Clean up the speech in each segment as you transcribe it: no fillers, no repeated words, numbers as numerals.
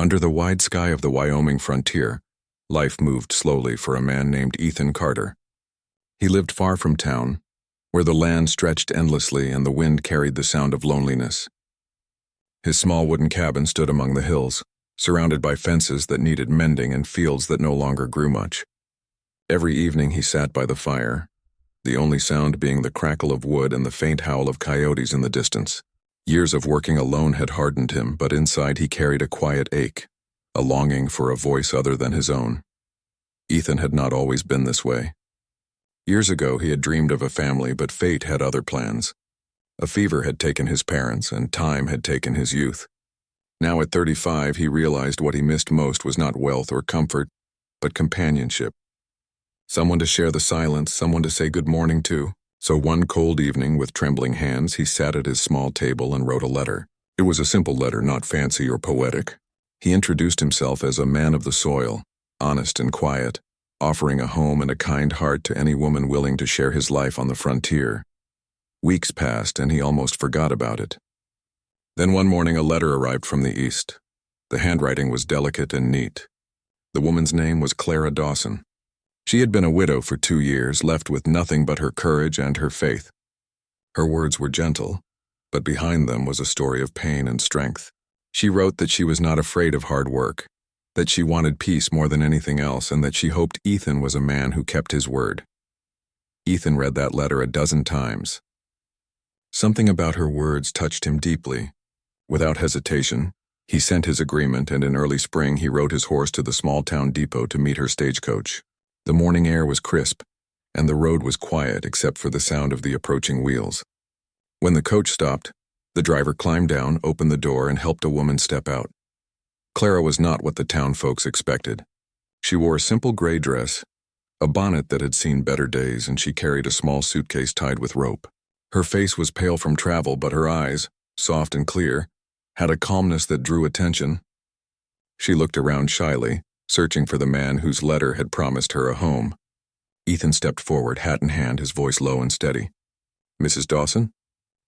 Under the wide sky of the Wyoming frontier, life moved slowly for a man named Ethan Carter. He lived far from town, where the land stretched endlessly and the wind carried the sound of loneliness. His small wooden cabin stood among the hills, surrounded by fences that needed mending and fields that no longer grew much. Every evening he sat by the fire, the only sound being the crackle of wood and the faint howl of coyotes in the distance. Years of working alone had hardened him, but inside he carried a quiet ache, a longing for a voice other than his own. Ethan had not always been this way. Years ago he had dreamed of a family, but fate had other plans. A fever had taken his parents, and time had taken his youth. Now at 35 he realized what he missed most was not wealth or comfort, but companionship. Someone to share the silence, someone to say good morning to. So one cold evening, with trembling hands, he sat at his small table and wrote a letter. It was a simple letter, not fancy or poetic. He introduced himself as a man of the soil, honest and quiet, offering a home and a kind heart to any woman willing to share his life on the frontier. Weeks passed, and he almost forgot about it. Then one morning a letter arrived from the east. The handwriting was delicate and neat. The woman's name was Clara Dawson. She had been a widow for 2 years, left with nothing but her courage and her faith. Her words were gentle, but behind them was a story of pain and strength. She wrote that she was not afraid of hard work, that she wanted peace more than anything else, and that she hoped Ethan was a man who kept his word. Ethan read that letter a dozen times. Something about her words touched him deeply. Without hesitation, he sent his agreement, and in early spring he rode his horse to the small-town depot to meet her stagecoach. The morning air was crisp, and the road was quiet except for the sound of the approaching wheels. When the coach stopped, the driver climbed down, opened the door, and helped a woman step out. Clara was not what the town folks expected. She wore a simple gray dress, a bonnet that had seen better days, and she carried a small suitcase tied with rope. Her face was pale from travel, but her eyes, soft and clear, had a calmness that drew attention. She looked around shyly, searching for the man whose letter had promised her a home. Ethan stepped forward, hat in hand, his voice low and steady. "Mrs. Dawson?"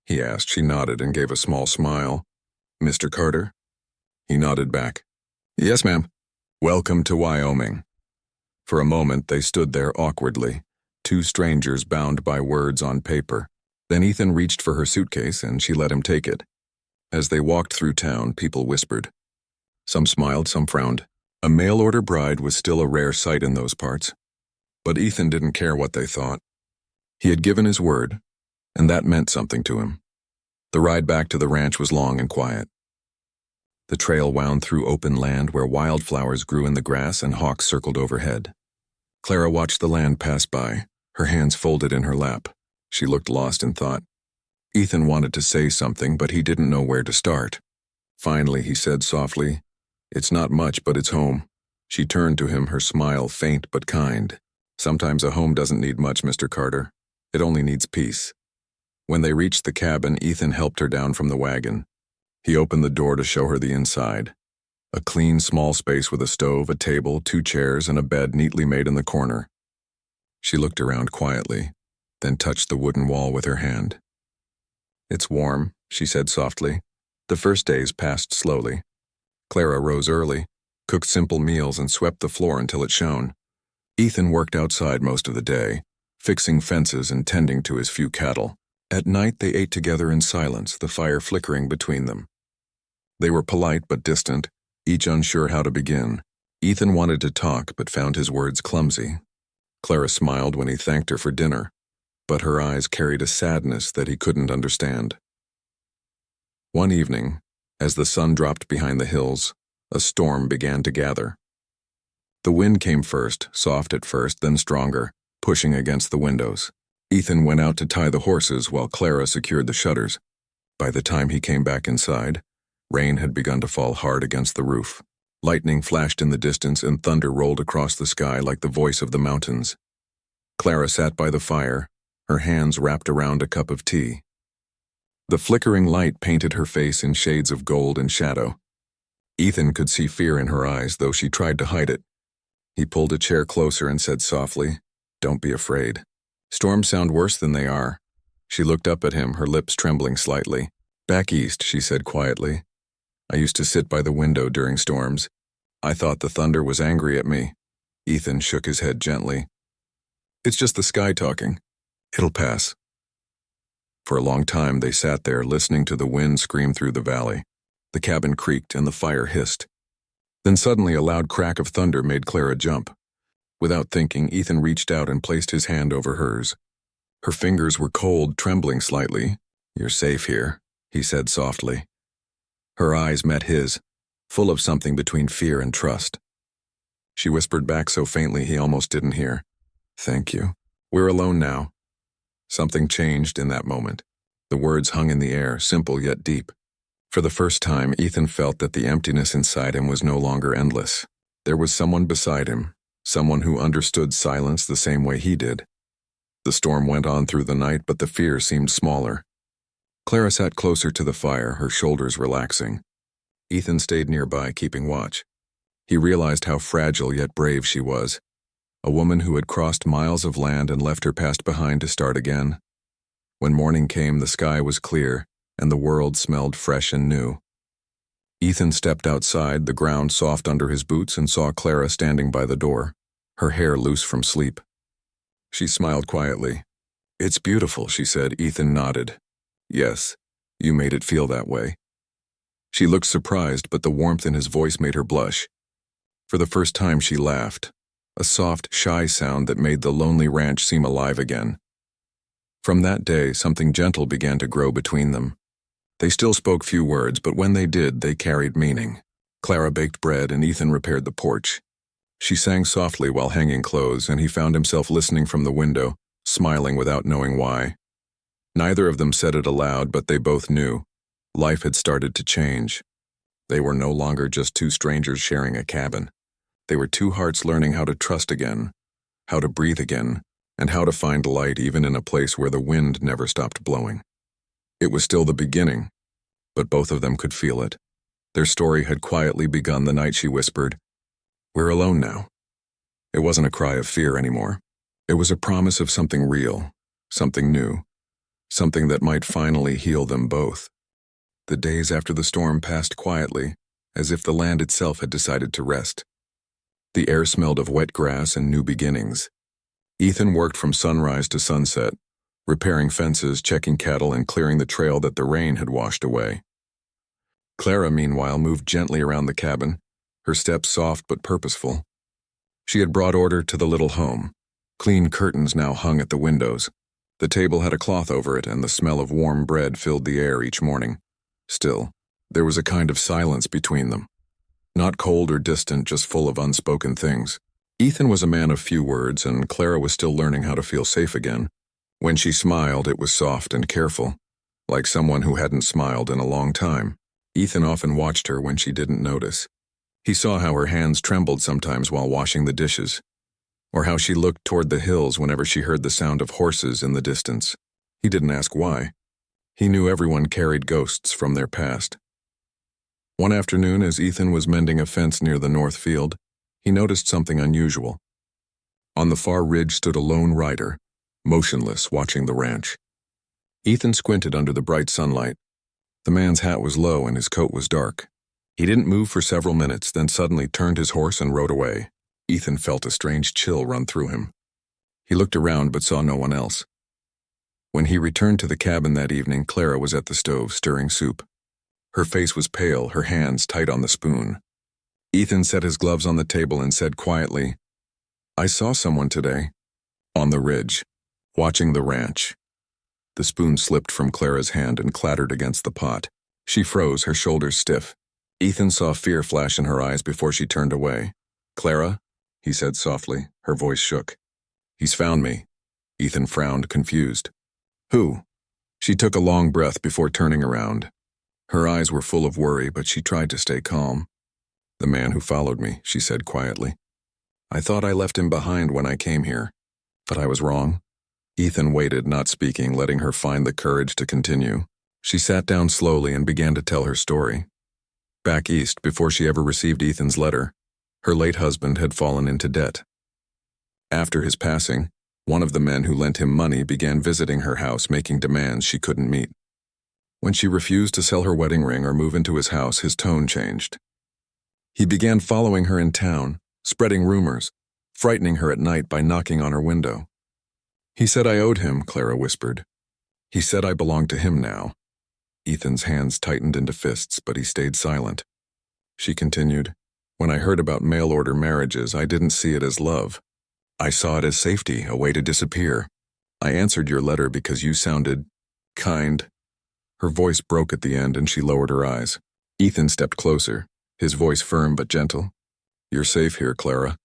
he asked. She nodded and gave a small smile. "Mr. Carter?" He nodded back. "Yes, ma'am." "Welcome to Wyoming." For a moment they stood there awkwardly, two strangers bound by words on paper. Then Ethan reached for her suitcase and she let him take it. As they walked through town, people whispered. Some smiled, some frowned. A mail-order bride was still a rare sight in those parts. But Ethan didn't care what they thought. He had given his word, and that meant something to him. The ride back to the ranch was long and quiet. The trail wound through open land where wildflowers grew in the grass and hawks circled overhead. Clara watched the land pass by, her hands folded in her lap. She looked lost in thought. Ethan wanted to say something, but he didn't know where to start. Finally, he said softly, "It's not much, but it's home." She turned to him, her smile faint but kind. "Sometimes a home doesn't need much, Mr. Carter. It only needs peace." When they reached the cabin, Ethan helped her down from the wagon. He opened the door to show her the inside. A clean, small space with a stove, a table, 2 chairs, and a bed neatly made in the corner. She looked around quietly, then touched the wooden wall with her hand. "It's warm," she said softly. The first days passed slowly. Clara rose early, cooked simple meals, and swept the floor until it shone. Ethan worked outside most of the day, fixing fences and tending to his few cattle. At night they ate together in silence, the fire flickering between them. They were polite but distant, each unsure how to begin. Ethan wanted to talk but found his words clumsy. Clara smiled when he thanked her for dinner, but her eyes carried a sadness that he couldn't understand. One evening, as the sun dropped behind the hills, a storm began to gather. The wind came first, soft at first, then stronger, pushing against the windows. Ethan went out to tie the horses while Clara secured the shutters. By the time he came back inside, rain had begun to fall hard against the roof. Lightning flashed in the distance and thunder rolled across the sky like the voice of the mountains. Clara sat by the fire, her hands wrapped around a cup of tea. The flickering light painted her face in shades of gold and shadow. Ethan could see fear in her eyes, though she tried to hide it. He pulled a chair closer and said softly, "Don't be afraid. Storms sound worse than they are." She looked up at him, her lips trembling slightly. "Back east," she said quietly. I used to sit by the window during storms. I thought the thunder was angry at me. Ethan shook his head gently. It's just the sky talking. It'll pass. For a long time they sat there listening to the wind scream through the valley. The cabin creaked and the fire hissed. Then suddenly a loud crack of thunder made Clara jump. Without thinking, Ethan reached out and placed his hand over hers. Her fingers were cold, trembling slightly. You're safe here, he said softly. Her eyes met his, full of something between fear and trust. She whispered back so faintly he almost didn't hear. Thank you. We're alone now. Something changed in that moment. The words hung in the air, simple yet deep. For the first time, Ethan felt that the emptiness inside him was no longer endless. There was someone beside him, someone who understood silence the same way he did. The storm went on through the night, but the fear seemed smaller. Clara sat closer to the fire, her shoulders relaxing. Ethan stayed nearby, keeping watch. He realized how fragile yet brave she was. A woman who had crossed miles of land and left her past behind to start again. When morning came, the sky was clear, and the world smelled fresh and new. Ethan stepped outside, the ground soft under his boots, and saw Clara standing by the door, her hair loose from sleep. She smiled quietly. It's beautiful, she said. Ethan nodded. Yes, you made it feel that way. She looked surprised, but the warmth in his voice made her blush. For the first time she laughed, a soft, shy sound that made the lonely ranch seem alive again. From that day, something gentle began to grow between them. They still spoke few words, but when they did, they carried meaning. Clara baked bread and Ethan repaired the porch. She sang softly while hanging clothes, and he found himself listening from the window, smiling without knowing why. Neither of them said it aloud, but they both knew. Life had started to change. They were no longer just two strangers sharing a cabin. They were two hearts learning how to trust again, how to breathe again, and how to find light even in a place where the wind never stopped blowing. It was still the beginning, but both of them could feel it. Their story had quietly begun the night she whispered, "We're alone now." It wasn't a cry of fear anymore. It was a promise of something real, something new, something that might finally heal them both. The days after the storm passed quietly, as if the land itself had decided to rest. The air smelled of wet grass and new beginnings. Ethan worked from sunrise to sunset, repairing fences, checking cattle, and clearing the trail that the rain had washed away. Clara, meanwhile, moved gently around the cabin, her steps soft but purposeful. She had brought order to the little home. Clean curtains now hung at the windows. The table had a cloth over it, and the smell of warm bread filled the air each morning. Still, there was a kind of silence between them. Not cold or distant, just full of unspoken things. Ethan was a man of few words, and Clara was still learning how to feel safe again. When she smiled, it was soft and careful, like someone who hadn't smiled in a long time. Ethan often watched her when she didn't notice. He saw how her hands trembled sometimes while washing the dishes, or how she looked toward the hills whenever she heard the sound of horses in the distance. He didn't ask why. He knew everyone carried ghosts from their past. One afternoon, as Ethan was mending a fence near the north field, he noticed something unusual. On the far ridge stood a lone rider, motionless, watching the ranch. Ethan squinted under the bright sunlight. The man's hat was low and his coat was dark. He didn't move for several minutes, then suddenly turned his horse and rode away. Ethan felt a strange chill run through him. He looked around but saw no one else. When he returned to the cabin that evening, Clara was at the stove stirring soup. Her face was pale, her hands tight on the spoon. Ethan set his gloves on the table and said quietly, "I saw someone today, on the ridge, watching the ranch." The spoon slipped from Clara's hand and clattered against the pot. She froze, her shoulders stiff. Ethan saw fear flash in her eyes before she turned away. "Clara?" he said softly. Her voice shook. "He's found me." Ethan frowned, confused. "Who?" She took a long breath before turning around. Her eyes were full of worry, but she tried to stay calm. "The man who followed me," she said quietly. "I thought I left him behind when I came here, but I was wrong." Ethan waited, not speaking, letting her find the courage to continue. She sat down slowly and began to tell her story. Back east, before she ever received Ethan's letter, her late husband had fallen into debt. After his passing, one of the men who lent him money began visiting her house, making demands she couldn't meet. When she refused to sell her wedding ring or move into his house, his tone changed. He began following her in town, spreading rumors, frightening her at night by knocking on her window. He said I owed him, Clara whispered. He said I belonged to him now. Ethan's hands tightened into fists, but he stayed silent. She continued, when I heard about mail-order marriages, I didn't see it as love. I saw it as safety, a way to disappear. I answered your letter because you sounded kind. Her voice broke at the end and she lowered her eyes. Ethan stepped closer, his voice firm but gentle. You're safe here, Clara.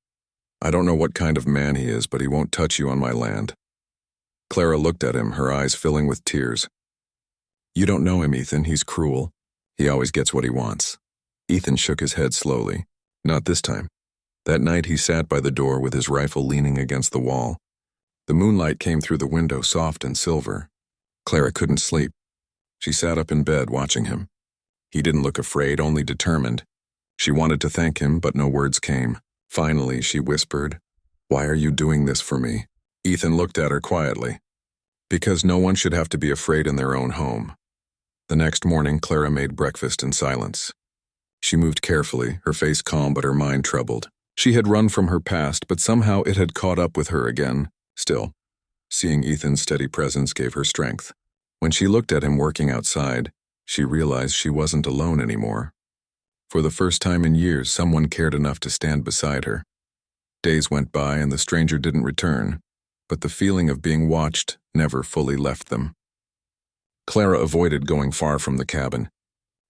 I don't know what kind of man he is, but he won't touch you on my land. Clara looked at him, her eyes filling with tears. You don't know him, Ethan. He's cruel. He always gets what he wants. Ethan shook his head slowly. Not this time. That night he sat by the door with his rifle leaning against the wall. The moonlight came through the window, soft and silver. Clara couldn't sleep. She sat up in bed watching him. He didn't look afraid, only determined. She wanted to thank him, but no words came. Finally, she whispered, Why are you doing this for me? Ethan looked at her quietly. Because no one should have to be afraid in their own home. The next morning, Clara made breakfast in silence. She moved carefully, her face calm but her mind troubled. She had run from her past, but somehow it had caught up with her again. Still, seeing Ethan's steady presence gave her strength. When she looked at him working outside, she realized she wasn't alone anymore. For the first time in years, someone cared enough to stand beside her. Days went by and the stranger didn't return, but the feeling of being watched never fully left them. Clara avoided going far from the cabin.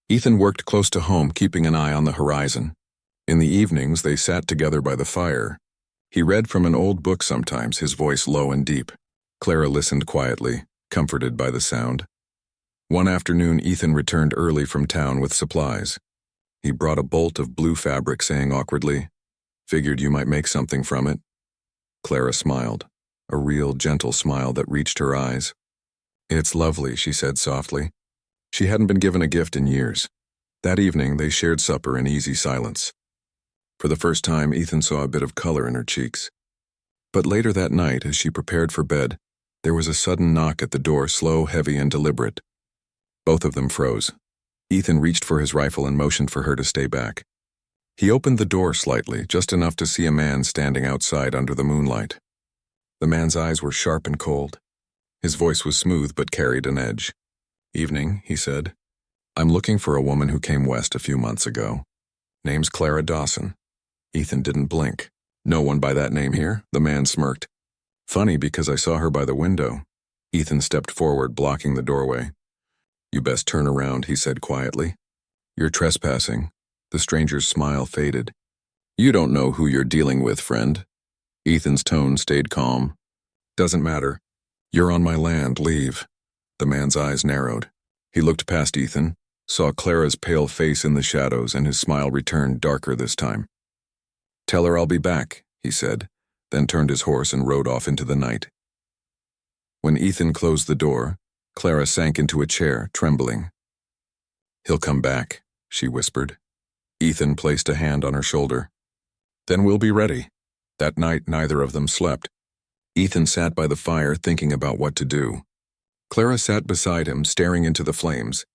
Ethan worked close to home, keeping an eye on the horizon. In the evenings, they sat together by the fire. He read from an old book sometimes, his voice low and deep. Clara listened quietly, comforted by the sound. One afternoon, Ethan returned early from town with supplies. He brought a bolt of blue fabric, saying awkwardly, Figured you might make something from it. Clara smiled, a real gentle smile that reached her eyes. It's lovely, she said softly. She hadn't been given a gift in years. That evening, they shared supper in easy silence. For the first time, Ethan saw a bit of color in her cheeks. But later that night, as she prepared for bed, there was a sudden knock at the door, slow, heavy, and deliberate. Both of them froze. Ethan reached for his rifle and motioned for her to stay back. He opened the door slightly, just enough to see a man standing outside under the moonlight. The man's eyes were sharp and cold. His voice was smooth but carried an edge. Evening, he said. I'm looking for a woman who came west a few months ago. Name's Clara Dawson. Ethan didn't blink. No one by that name here? The man smirked. Funny, because I saw her by the window. Ethan stepped forward, blocking the doorway. You best turn around, he said quietly. You're trespassing. The stranger's smile faded. You don't know who you're dealing with, friend. Ethan's tone stayed calm. Doesn't matter. You're on my land, leave. The man's eyes narrowed. He looked past Ethan, saw Clara's pale face in the shadows, and his smile returned, darker this time. Tell her I'll be back, he said, then turned his horse and rode off into the night. When Ethan closed the door, Clara sank into a chair, trembling. He'll come back, she whispered. Ethan placed a hand on her shoulder. Then we'll be ready. That night, neither of them slept. Ethan sat by the fire, thinking about what to do. Clara sat beside him, staring into the flames.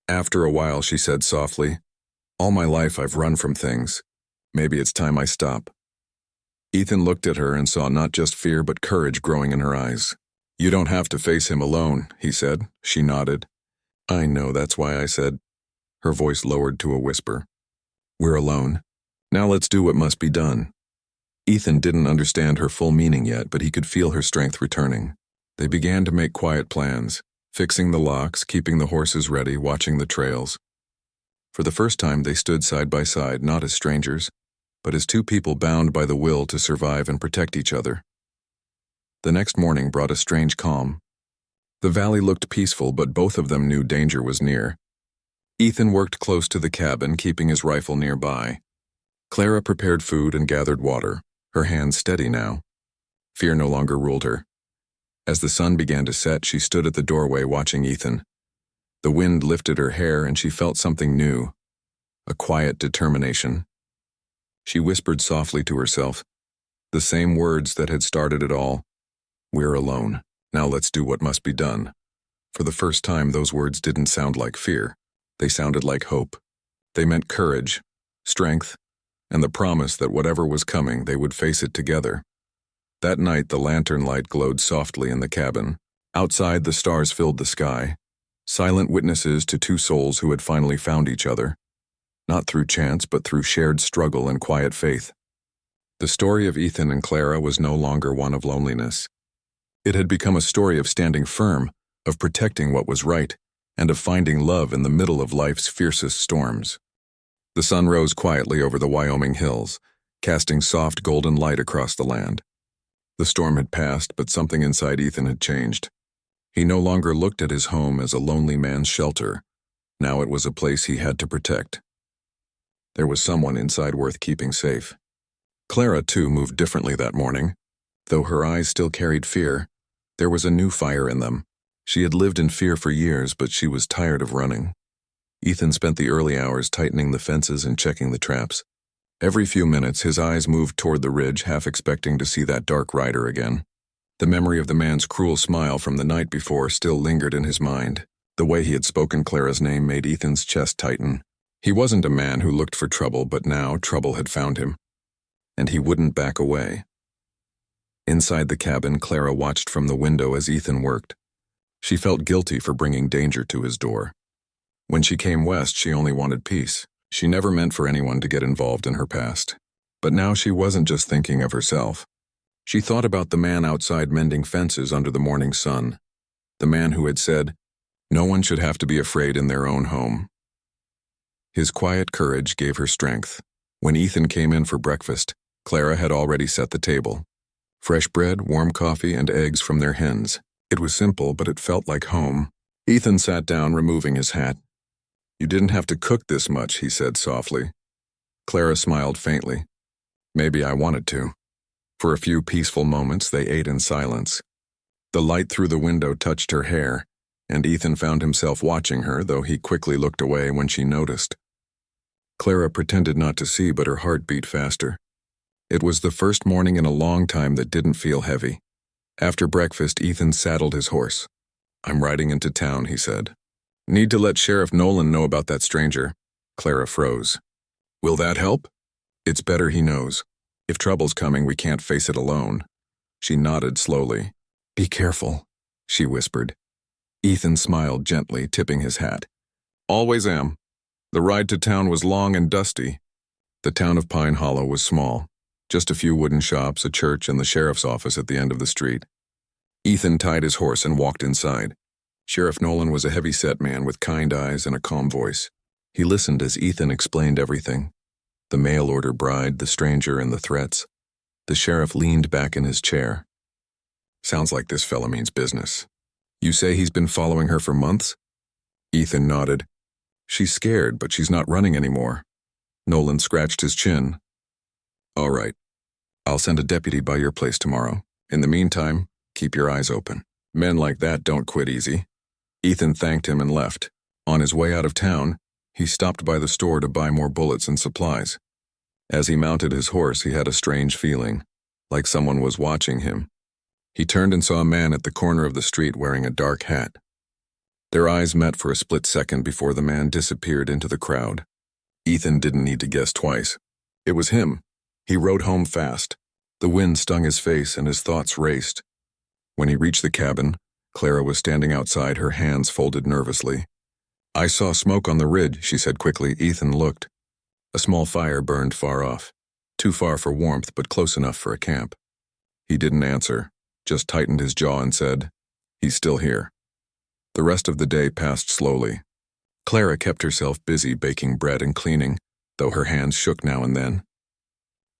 After a while, she said softly, All my life I've run from things. Maybe it's time I stop. Ethan looked at her and saw not just fear but courage growing in her eyes. You don't have to face him alone, he said. She nodded. I know, that's why I said. Her voice lowered to a whisper. We're alone. Now let's do what must be done. Ethan didn't understand her full meaning yet, but he could feel her strength returning. They began to make quiet plans, fixing the locks, keeping the horses ready, watching the trails. For the first time, they stood side by side, not as strangers, but as two people bound by the will to survive and protect each other. The next morning brought a strange calm. The valley looked peaceful, but both of them knew danger was near. Ethan worked close to the cabin, keeping his rifle nearby. Clara prepared food and gathered water, her hands steady now. Fear no longer ruled her. As the sun began to set, she stood at the doorway watching Ethan. The wind lifted her hair and she felt something new, a quiet determination. She whispered softly to herself, the same words that had started it all. We're alone. Now let's do what must be done. For the first time, those words didn't sound like fear. They sounded like hope. They meant courage, strength, and the promise that whatever was coming, they would face it together. That night, the lantern light glowed softly in the cabin. Outside, the stars filled the sky, silent witnesses to two souls who had finally found each other, not through chance but through shared struggle and quiet faith. The story of Ethan and Clara was no longer one of loneliness. It had become a story of standing firm, of protecting what was right, and of finding love in the middle of life's fiercest storms. The sun rose quietly over the Wyoming hills, casting soft golden light across the land. The storm had passed, but something inside Ethan had changed. He no longer looked at his home as a lonely man's shelter. Now it was a place he had to protect. There was someone inside worth keeping safe. Clara, too, moved differently that morning. Though her eyes still carried fear, there was a new fire in them. She had lived in fear for years, but she was tired of running. Ethan spent the early hours tightening the fences and checking the traps. Every few minutes, his eyes moved toward the ridge, half expecting to see that dark rider again. The memory of the man's cruel smile from the night before still lingered in his mind. The way he had spoken Clara's name made Ethan's chest tighten. He wasn't a man who looked for trouble, but now trouble had found him. And he wouldn't back away. Inside the cabin, Clara watched from the window as Ethan worked. She felt guilty for bringing danger to his door. When she came west, she only wanted peace. She never meant for anyone to get involved in her past. But now she wasn't just thinking of herself. She thought about the man outside mending fences under the morning sun. The man who had said, "No one should have to be afraid in their own home." His quiet courage gave her strength. When Ethan came in for breakfast, Clara had already set the table. Fresh bread, warm coffee, and eggs from their hens. It was simple, but it felt like home. Ethan sat down, removing his hat. "You didn't have to cook this much," he said softly. Clara smiled faintly. "Maybe I wanted to." For a few peaceful moments, they ate in silence. The light through the window touched her hair, and Ethan found himself watching her, though he quickly looked away when she noticed. Clara pretended not to see, but her heart beat faster. It was the first morning in a long time that didn't feel heavy. After breakfast, Ethan saddled his horse. "I'm riding into town," he said. "Need to let Sheriff Nolan know about that stranger." Clara froze. "Will that help?" "It's better he knows. If trouble's coming, we can't face it alone." She nodded slowly. "Be careful," she whispered. Ethan smiled gently, tipping his hat. "Always am." The ride to town was long and dusty. The town of Pine Hollow was small. Just a few wooden shops, a church, and the sheriff's office at the end of the street. Ethan tied his horse and walked inside. Sheriff Nolan was a heavy-set man with kind eyes and a calm voice. He listened as Ethan explained everything. The mail order bride, the stranger, and the threats. The sheriff leaned back in his chair. "Sounds like this fella means business. You say he's been following her for months?" Ethan nodded. "She's scared, but she's not running anymore." Nolan scratched his chin. "All right. I'll send a deputy by your place tomorrow. In the meantime, keep your eyes open. Men like that don't quit easy." Ethan thanked him and left. On his way out of town, he stopped by the store to buy more bullets and supplies. As he mounted his horse, he had a strange feeling, like someone was watching him. He turned and saw a man at the corner of the street wearing a dark hat. Their eyes met for a split second before the man disappeared into the crowd. Ethan didn't need to guess twice. It was him. He rode home fast. The wind stung his face and his thoughts raced. When he reached the cabin, Clara was standing outside, her hands folded nervously. "I saw smoke on the ridge," she said quickly. Ethan looked. A small fire burned far off. Too far for warmth, but close enough for a camp. He didn't answer, just tightened his jaw and said, "He's still here." The rest of the day passed slowly. Clara kept herself busy baking bread and cleaning, though her hands shook now and then.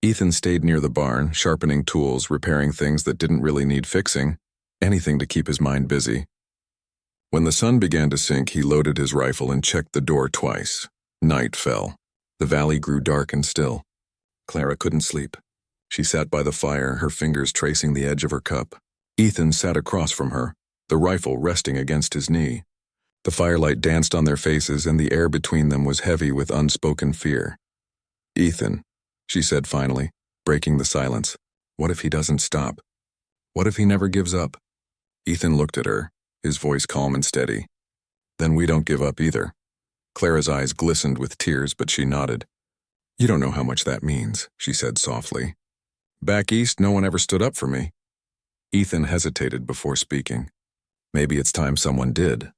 Ethan stayed near the barn, sharpening tools, repairing things that didn't really need fixing, anything to keep his mind busy. When the sun began to sink, he loaded his rifle and checked the door twice. Night fell. The valley grew dark and still. Clara couldn't sleep. She sat by the fire, her fingers tracing the edge of her cup. Ethan sat across from her, the rifle resting against his knee. The firelight danced on their faces, and the air between them was heavy with unspoken fear. "Ethan," she said finally, breaking the silence. "What if he doesn't stop? What if he never gives up?" Ethan looked at her, his voice calm and steady. Then we don't give up either. Clara's eyes glistened with tears, but she nodded. You don't know how much that means, she said softly. Back east, no one ever stood up for me. Ethan hesitated before speaking. Maybe it's time someone did.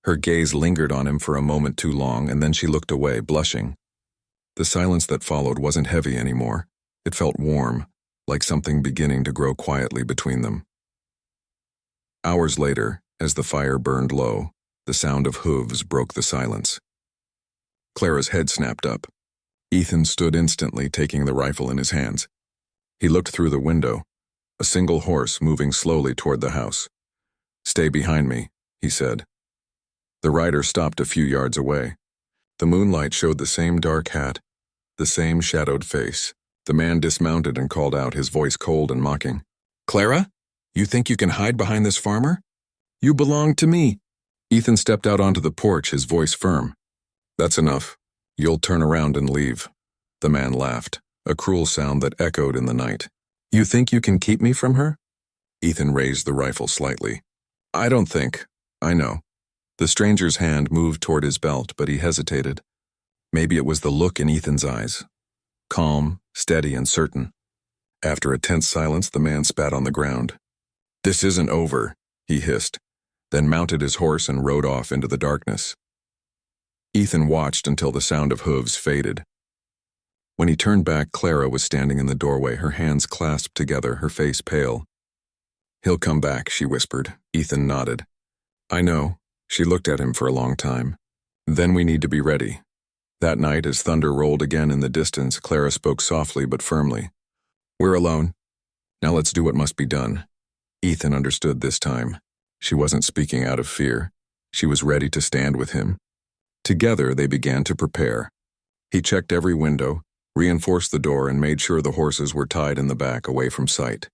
Her gaze lingered on him for a moment too long, and then she looked away, blushing. The silence that followed wasn't heavy anymore. It felt warm, like something beginning to grow quietly between them. Hours later, as the fire burned low, the sound of hooves broke the silence. Clara's head snapped up. Ethan stood instantly, taking the rifle in his hands. He looked through the window, a single horse moving slowly toward the house. Stay behind me, he said. The rider stopped a few yards away. The moonlight showed the same dark hat, the same shadowed face. The man dismounted and called out, his voice cold and mocking. Clara, you think you can hide behind this farmer? You belong to me. Ethan stepped out onto the porch, his voice firm. That's enough. You'll turn around and leave. The man laughed, a cruel sound that echoed in the night. You think you can keep me from her? Ethan raised the rifle slightly. I don't think. I know. The stranger's hand moved toward his belt, but he hesitated. Maybe it was the look in Ethan's eyes. Calm, steady, and certain. After a tense silence, the man spat on the ground. This isn't over, he hissed, then mounted his horse and rode off into the darkness. Ethan watched until the sound of hooves faded. When he turned back, Clara was standing in the doorway, her hands clasped together, her face pale. He'll come back, she whispered. Ethan nodded. I know. She looked at him for a long time. Then we need to be ready. That night, as thunder rolled again in the distance, Clara spoke softly but firmly. We're alone. Now let's do what must be done. Ethan understood this time. She wasn't speaking out of fear. She was ready to stand with him. Together, they began to prepare. He checked every window, reinforced the door, and made sure the horses were tied in the back away from sight.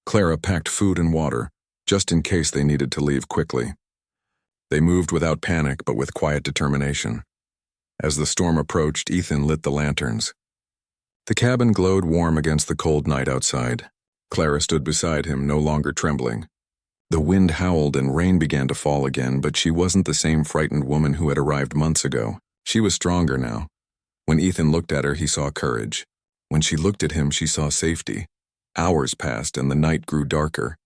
Clara packed food and water, just in case they needed to leave quickly. They moved without panic, but with quiet determination. As the storm approached, Ethan lit the lanterns. The cabin glowed warm against the cold night outside. Clara stood beside him, no longer trembling. The wind howled and rain began to fall again, but she wasn't the same frightened woman who had arrived months ago. She was stronger now. When Ethan looked at her, he saw courage. When she looked at him, she saw safety. Hours passed and the night grew darker.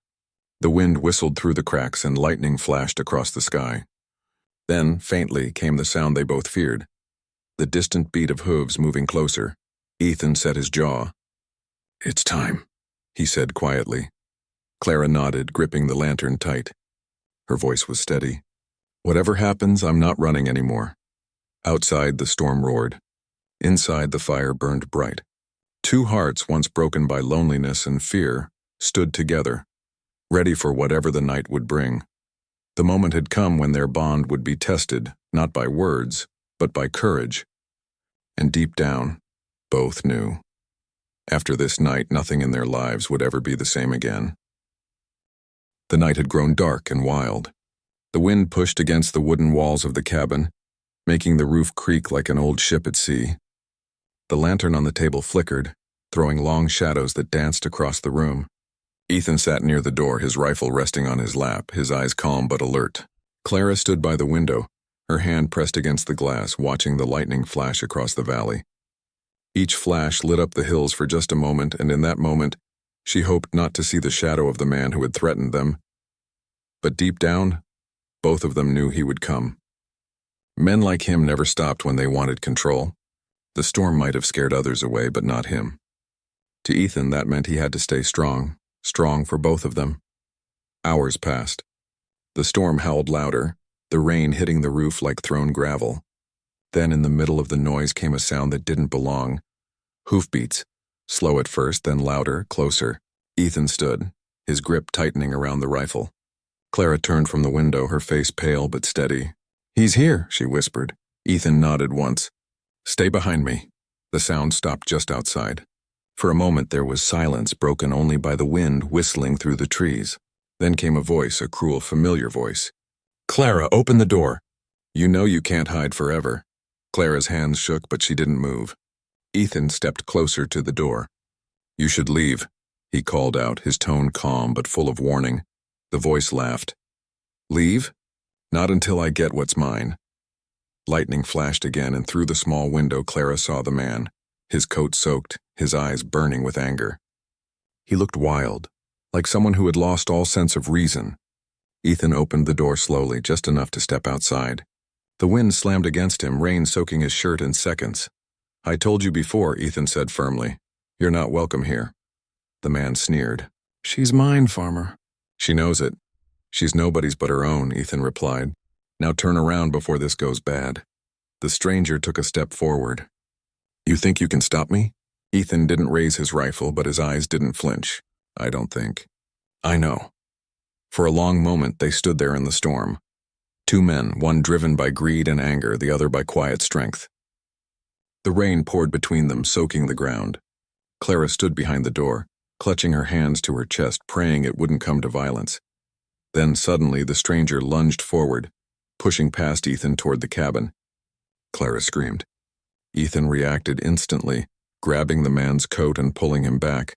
The wind whistled through the cracks and lightning flashed across the sky. Then, faintly, came the sound they both feared. The distant beat of hooves moving closer. Ethan set his jaw. It's time, he said quietly. Clara nodded, gripping the lantern tight. Her voice was steady. Whatever happens, I'm not running anymore. Outside, the storm roared. Inside, the fire burned bright. Two hearts, once broken by loneliness and fear, stood together, ready for whatever the night would bring. The moment had come when their bond would be tested, not by words, but by courage. And deep down, both knew. After this night, nothing in their lives would ever be the same again. The night had grown dark and wild. The wind pushed against the wooden walls of the cabin, making the roof creak like an old ship at sea. The lantern on the table flickered, throwing long shadows that danced across the room. Ethan sat near the door, his rifle resting on his lap, his eyes calm but alert. Clara stood by the window, her hand pressed against the glass, watching the lightning flash across the valley. Each flash lit up the hills for just a moment, and in that moment, she hoped not to see the shadow of the man who had threatened them. But deep down, both of them knew he would come. Men like him never stopped when they wanted control. The storm might have scared others away, but not him. To Ethan, that meant he had to stay strong for both of them. Hours passed. The storm howled louder, the rain hitting the roof like thrown gravel. Then in the middle of the noise came a sound that didn't belong. Hoofbeats, slow at first, then louder, closer. Ethan stood, his grip tightening around the rifle. Clara turned from the window, her face pale but steady. He's here, she whispered. Ethan nodded once. Stay behind me. The sound stopped just outside. For a moment there was silence, broken only by the wind whistling through the trees. Then came a voice, a cruel, familiar voice. Clara, open the door. You know you can't hide forever. Clara's hands shook, but she didn't move. Ethan stepped closer to the door. You should leave, he called out, his tone calm but full of warning. The voice laughed. Leave? Not until I get what's mine. Lightning flashed again, and through the small window Clara saw the man, his coat soaked, his eyes burning with anger. He looked wild, like someone who had lost all sense of reason. Ethan opened the door slowly, just enough to step outside. The wind slammed against him, rain soaking his shirt in seconds. "I told you before," Ethan said firmly. "You're not welcome here." The man sneered. "She's mine, farmer." "She knows it. She's nobody's but her own," Ethan replied. "Now turn around before this goes bad." The stranger took a step forward. "You think you can stop me?" Ethan didn't raise his rifle, but his eyes didn't flinch. "I don't think." "I know." For a long moment they stood there in the storm. Two men, one driven by greed and anger, the other by quiet strength. The rain poured between them, soaking the ground. Clara stood behind the door, clutching her hands to her chest, praying it wouldn't come to violence. Then suddenly the stranger lunged forward, pushing past Ethan toward the cabin. Clara screamed. Ethan reacted instantly, grabbing the man's coat and pulling him back.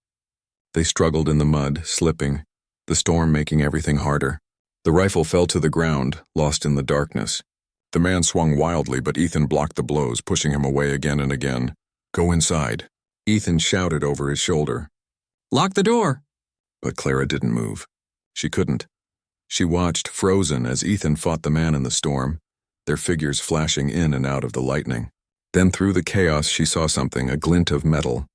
They struggled in the mud, slipping, the storm making everything harder. The rifle fell to the ground, lost in the darkness. The man swung wildly, but Ethan blocked the blows, pushing him away again and again. "Go inside," Ethan shouted over his shoulder. "Lock the door." But Clara didn't move. She couldn't. She watched, frozen, as Ethan fought the man in the storm, their figures flashing in and out of the lightning. Then through the chaos she saw something, a glint of metal.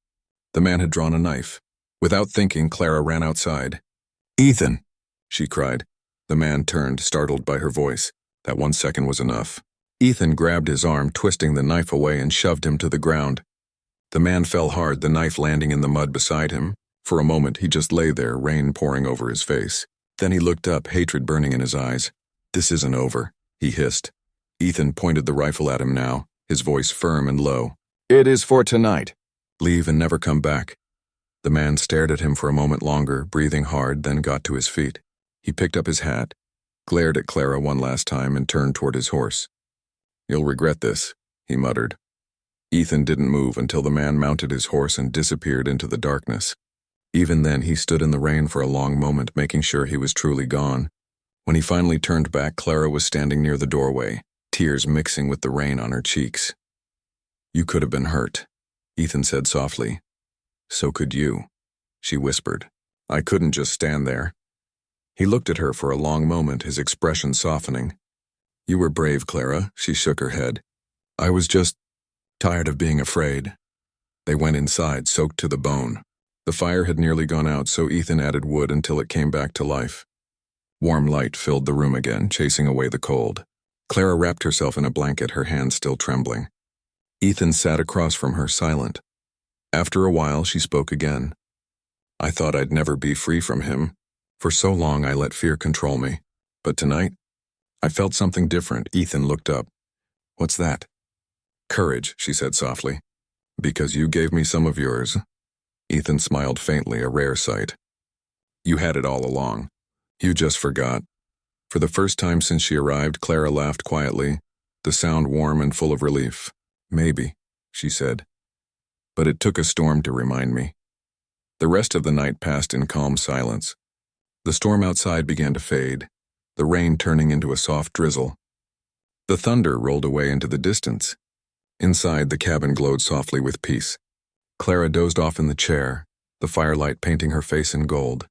The man had drawn a knife. Without thinking, Clara ran outside. "Ethan!" she cried. The man turned, startled by her voice. That 1 second was enough. Ethan grabbed his arm, twisting the knife away, and shoved him to the ground. The man fell hard, the knife landing in the mud beside him. For a moment he just lay there, rain pouring over his face. Then he looked up, hatred burning in his eyes. "This isn't over," he hissed. Ethan pointed the rifle at him now, his voice firm and low. "It is for tonight. Leave and never come back." The man stared at him for a moment longer, breathing hard, then got to his feet. He picked up his hat, glared at Clara one last time, and turned toward his horse. "You'll regret this," he muttered. Ethan didn't move until the man mounted his horse and disappeared into the darkness. Even then he stood in the rain for a long moment, making sure he was truly gone. When he finally turned back, Clara was standing near the doorway, tears mixing with the rain on her cheeks. "You could have been hurt," Ethan said softly. "So could you," she whispered. "I couldn't just stand there." He looked at her for a long moment, his expression softening. "You were brave, Clara," she shook her head. "I was just tired of being afraid." They went inside, soaked to the bone. The fire had nearly gone out, so Ethan added wood until it came back to life. Warm light filled the room again, chasing away the cold. Clara wrapped herself in a blanket, her hands still trembling. Ethan sat across from her, silent. After a while, she spoke again. "I thought I'd never be free from him. For so long I let fear control me. But tonight, I felt something different." Ethan looked up. "What's that?" "Courage," she said softly. "Because you gave me some of yours." Ethan smiled faintly, a rare sight. "You had it all along. You just forgot." For the first time since she arrived, Clara laughed quietly, the sound warm and full of relief. "Maybe," she said. "But it took a storm to remind me." The rest of the night passed in calm silence. The storm outside began to fade, the rain turning into a soft drizzle. The thunder rolled away into the distance. Inside, the cabin glowed softly with peace. Clara dozed off in the chair, the firelight painting her face in gold.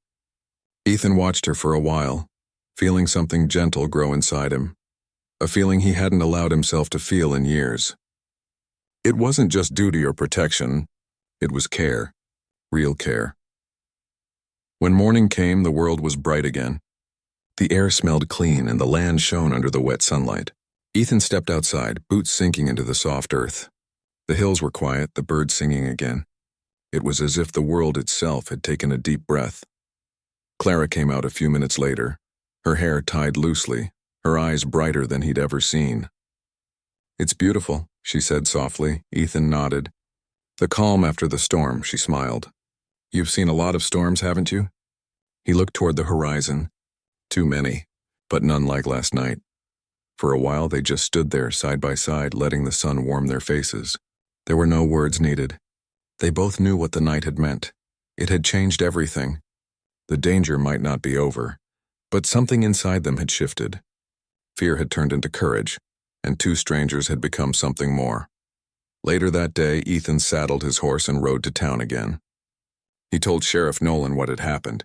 Ethan watched her for a while, feeling something gentle grow inside him, a feeling he hadn't allowed himself to feel in years. It wasn't just duty or protection, it was care, real care. When morning came, the world was bright again. The air smelled clean and the land shone under the wet sunlight. Ethan stepped outside, boots sinking into the soft earth. The hills were quiet, the birds singing again. It was as if the world itself had taken a deep breath. Clara came out a few minutes later, her hair tied loosely, her eyes brighter than he'd ever seen. "It's beautiful," she said softly. Ethan nodded. "The calm after the storm," she smiled. "You've seen a lot of storms, haven't you?" He looked toward the horizon. Too many, but none like last night. For a while they just stood there side by side, letting the sun warm their faces. There were no words needed. They both knew what the night had meant. It had changed everything. The danger might not be over, But something inside them had shifted. Fear had turned into courage, and two strangers had become something more. Later that day, Ethan saddled his horse and rode to town again. He told Sheriff Nolan what had happened.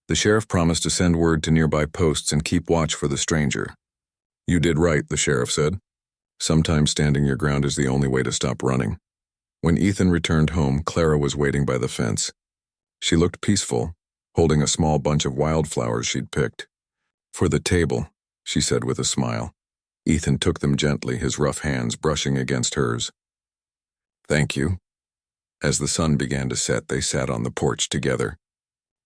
The sheriff promised to send word to nearby posts and keep watch for the stranger. "You did right," the sheriff said. "Sometimes standing your ground is the only way to stop running." When Ethan returned home, Clara was waiting by the fence. She looked peaceful, holding a small bunch of wildflowers she'd picked. "For the table," she said with a smile. Ethan took them gently, his rough hands brushing against hers. "Thank you." As the sun began to set, they sat on the porch together.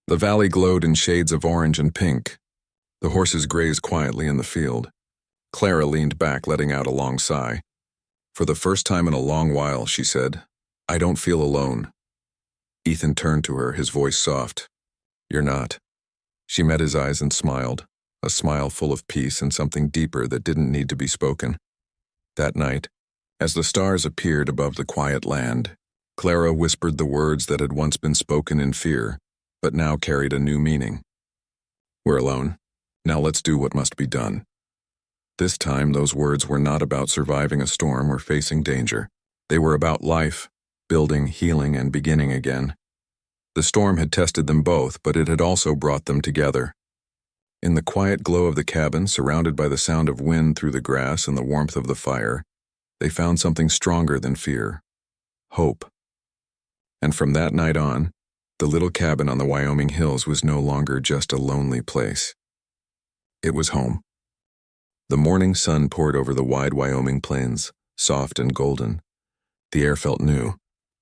The valley glowed in shades of orange and pink. The horses grazed quietly in the field. Clara leaned back, letting out a long sigh. "For the first time in a long while," she said, "I don't feel alone." Ethan turned to her, his voice soft. "You're not." She met his eyes and smiled, a smile full of peace and something deeper that didn't need to be spoken. That night, as the stars appeared above the quiet land, Clara whispered the words that had once been spoken in fear, but now carried a new meaning. "We're alone. Now let's do what must be done." This time, those words were not about surviving a storm or facing danger. They were about life, building, healing, and beginning again. The storm had tested them both, but it had also brought them together. In the quiet glow of the cabin, surrounded by the sound of wind through the grass and the warmth of the fire, they found something stronger than fear: hope. And from that night on, the little cabin on the Wyoming hills was no longer just a lonely place. It was home. The morning sun poured over the wide Wyoming plains, soft and golden. The air felt new,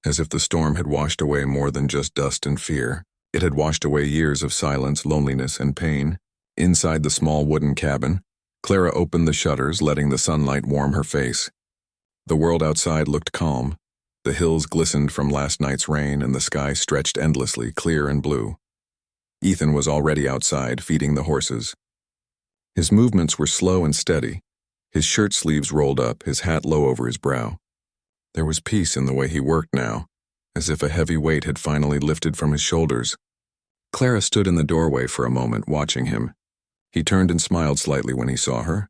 as if the storm had washed away more than just dust and fear. It had washed away years of silence, loneliness, and pain. Inside the small wooden cabin, Clara opened the shutters, letting the sunlight warm her face. The world outside looked calm. The hills glistened from last night's rain, and the sky stretched endlessly, clear and blue. Ethan was already outside, feeding the horses. His movements were slow and steady, his shirt sleeves rolled up, his hat low over his brow. There was peace in the way he worked now, as if a heavy weight had finally lifted from his shoulders. Clara stood in the doorway for a moment, watching him. He turned and smiled slightly when he saw her,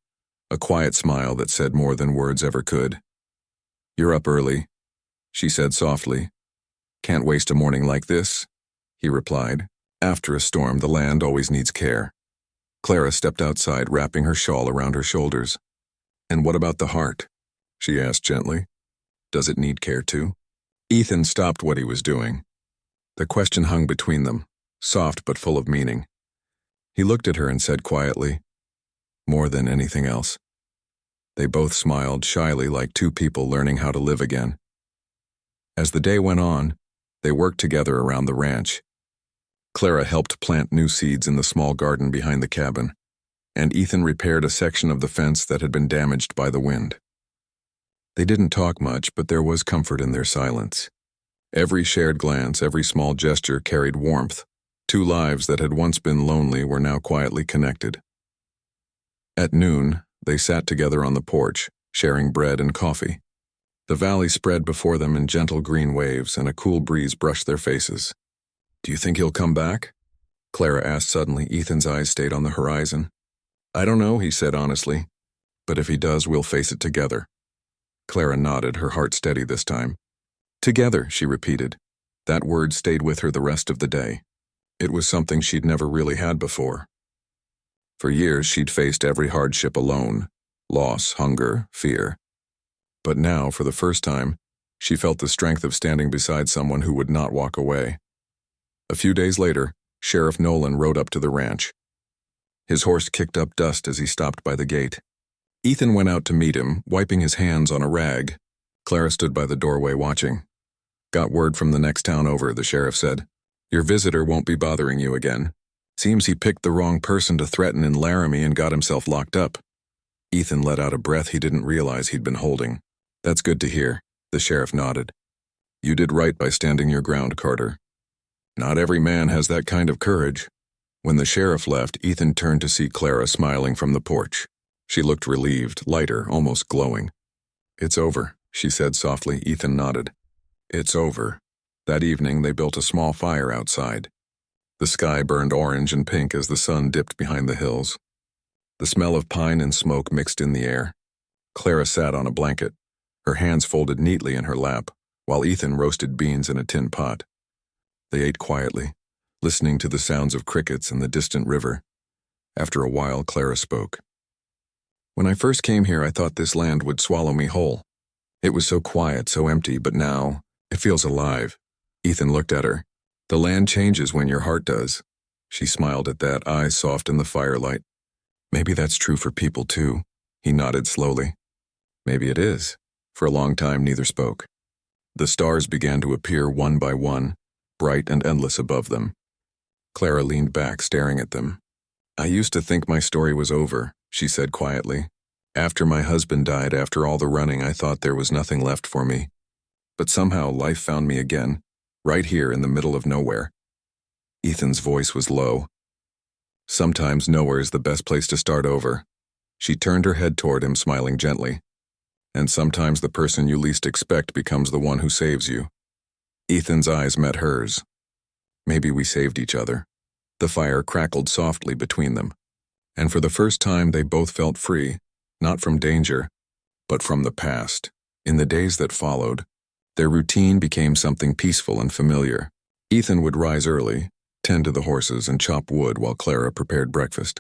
a quiet smile that said more than words ever could. "You're up early," she said softly. "Can't waste a morning like this," he replied. After a storm, the land always needs care. Clara stepped outside, wrapping her shawl around her shoulders. "And what about the heart?" she asked gently. "Does it need care too?" Ethan stopped what he was doing. The question hung between them, soft but full of meaning. He looked at her and said quietly, "More than anything else." They both smiled shyly, like two people learning how to live again. As the day went on, they worked together around the ranch. Clara helped plant new seeds in the small garden behind the cabin, and Ethan repaired a section of the fence that had been damaged by the wind. They didn't talk much, but there was comfort in their silence. Every shared glance, every small gesture carried warmth. Two lives that had once been lonely were now quietly connected. At noon, they sat together on the porch, sharing bread and coffee. The valley spread before them in gentle green waves, and a cool breeze brushed their faces. "Do you think he'll come back?" Clara asked suddenly. Ethan's eyes stayed on the horizon. "I don't know," he said honestly. "But if he does, we'll face it together." Clara nodded, her heart steady this time. "Together," she repeated. That word stayed with her the rest of the day. It was something she'd never really had before. For years, she'd faced every hardship alone: loss, hunger, fear. But now, for the first time, she felt the strength of standing beside someone who would not walk away. A few days later, Sheriff Nolan rode up to the ranch. His horse kicked up dust as he stopped by the gate. Ethan went out to meet him, wiping his hands on a rag. Clara stood by the doorway watching. "Got word from the next town over," the sheriff said. "Your visitor won't be bothering you again. Seems he picked the wrong person to threaten in Laramie and got himself locked up." Ethan let out a breath he didn't realize he'd been holding. "That's good to hear," the sheriff nodded. "You did right by standing your ground, Carter. Not every man has that kind of courage." When the sheriff left, Ethan turned to see Clara smiling from the porch. She looked relieved, lighter, almost glowing. "It's over," she said softly. Ethan nodded. "It's over." That evening, they built a small fire outside. The sky burned orange and pink as the sun dipped behind the hills. The smell of pine and smoke mixed in the air. Clara sat on a blanket, her hands folded neatly in her lap, while Ethan roasted beans in a tin pot. They ate quietly, listening to the sounds of crickets and the distant river. After a while, Clara spoke. "When I first came here, I thought this land would swallow me whole. It was so quiet, so empty, but now, it feels alive." Ethan looked at her. "The land changes when your heart does." She smiled at that, eyes soft in the firelight. "Maybe that's true for people too." He nodded slowly. "Maybe it is." For a long time, neither spoke. The stars began to appear one by one, bright and endless above them. Clara leaned back, staring at them. "I used to think my story was over," she said quietly. "After my husband died, after all the running, I thought there was nothing left for me. But somehow life found me again, right here in the middle of nowhere." Ethan's voice was low. "Sometimes nowhere is the best place to start over." She turned her head toward him, smiling gently. "And sometimes the person you least expect becomes the one who saves you." Ethan's eyes met hers. Maybe we saved each other. The fire crackled softly between them. And for the first time they both felt free, not from danger, but from the past. In the days that followed, their routine became something peaceful and familiar. Ethan would rise early, tend to the horses, and chop wood while Clara prepared breakfast.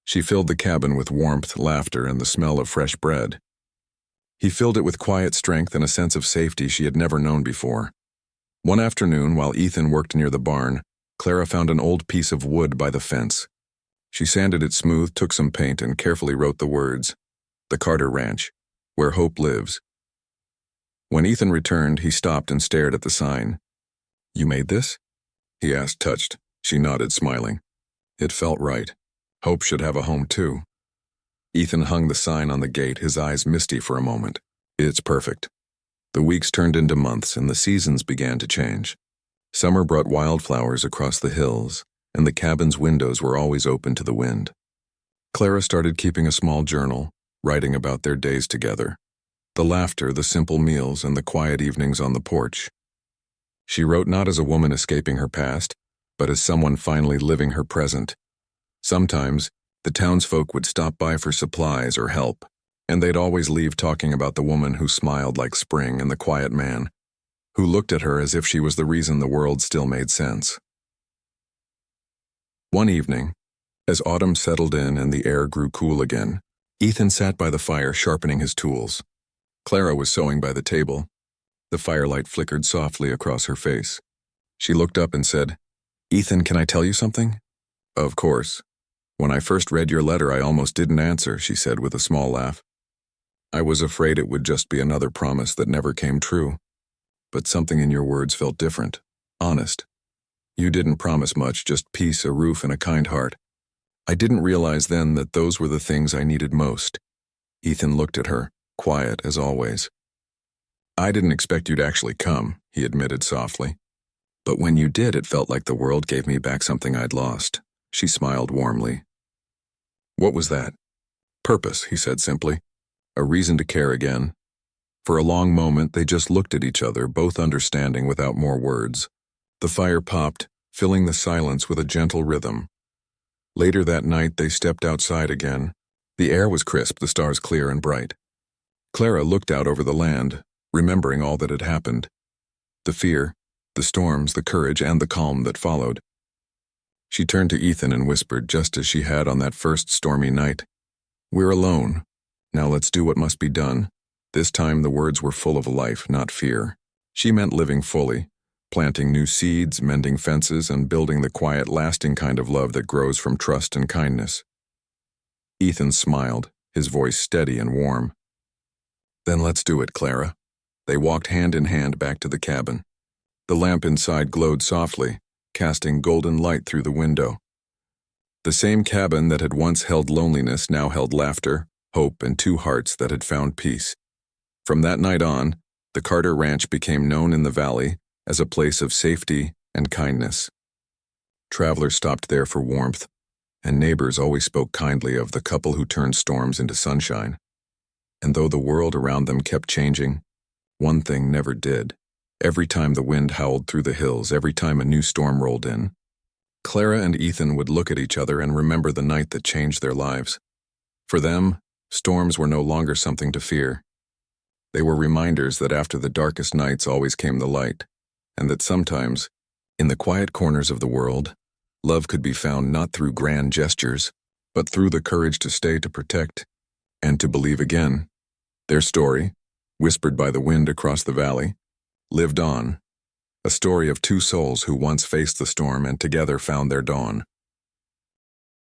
She filled the cabin with warmth, laughter, and the smell of fresh bread. He filled it with quiet strength and a sense of safety she had never known before. One afternoon, while Ethan worked near the barn, Clara found an old piece of wood by the fence. She sanded it smooth, took some paint, and carefully wrote the words, "The Carter Ranch, where hope lives." When Ethan returned, he stopped and stared at the sign. "You made this?" he asked, touched. She nodded, smiling. It felt right. Hope should have a home too. Ethan hung the sign on the gate, his eyes misty for a moment. "It's perfect." The weeks turned into months, and the seasons began to change. Summer brought wildflowers across the hills, and the cabin's windows were always open to the wind. Clara started keeping a small journal, writing about their days together. The laughter, the simple meals, and the quiet evenings on the porch. She wrote not as a woman escaping her past, but as someone finally living her present. Sometimes, the townsfolk would stop by for supplies or help, and they'd always leave talking about the woman who smiled like spring and the quiet man, who looked at her as if she was the reason the world still made sense. One evening, as autumn settled in and the air grew cool again, Ethan sat by the fire sharpening his tools. Clara was sewing by the table. The firelight flickered softly across her face. She looked up and said, "Ethan, can I tell you something?" "Of course. When I first read your letter, I almost didn't answer," she said with a small laugh. "I was afraid it would just be another promise that never came true. But something in your words felt different, honest. You didn't promise much, just peace, a roof, and a kind heart. I didn't realize then that those were the things I needed most." Ethan looked at her, quiet as always. "I didn't expect you'd actually come," he admitted softly. "But when you did, it felt like the world gave me back something I'd lost." She smiled warmly. "What was that?" "Purpose," he said simply. "A reason to care again." For a long moment, they just looked at each other, both understanding without more words. The fire popped, filling the silence with a gentle rhythm. Later that night, they stepped outside again. The air was crisp, the stars clear and bright. Clara looked out over the land, remembering all that had happened. The fear, the storms, the courage, and the calm that followed. She turned to Ethan and whispered, just as she had on that first stormy night, "We're alone. Now let's do what must be done." This time the words were full of life, not fear. She meant living fully, planting new seeds, mending fences, and building the quiet, lasting kind of love that grows from trust and kindness. Ethan smiled, his voice steady and warm. "Then let's do it, Clara." They walked hand in hand back to the cabin. The lamp inside glowed softly, casting golden light through the window. The same cabin that had once held loneliness now held laughter, hope, and two hearts that had found peace. From that night on, the Carter Ranch became known in the valley as a place of safety and kindness. Travelers stopped there for warmth, and neighbors always spoke kindly of the couple who turned storms into sunshine. And though the world around them kept changing, one thing never did. Every time the wind howled through the hills, every time a new storm rolled in, Clara and Ethan would look at each other and remember the night that changed their lives. For them, storms were no longer something to fear. They were reminders that after the darkest nights always came the light, and that sometimes, in the quiet corners of the world, love could be found not through grand gestures, but through the courage to stay to protect and to believe again. Their story, whispered by the wind across the valley, lived on, a story of two souls who once faced the storm and together found their dawn.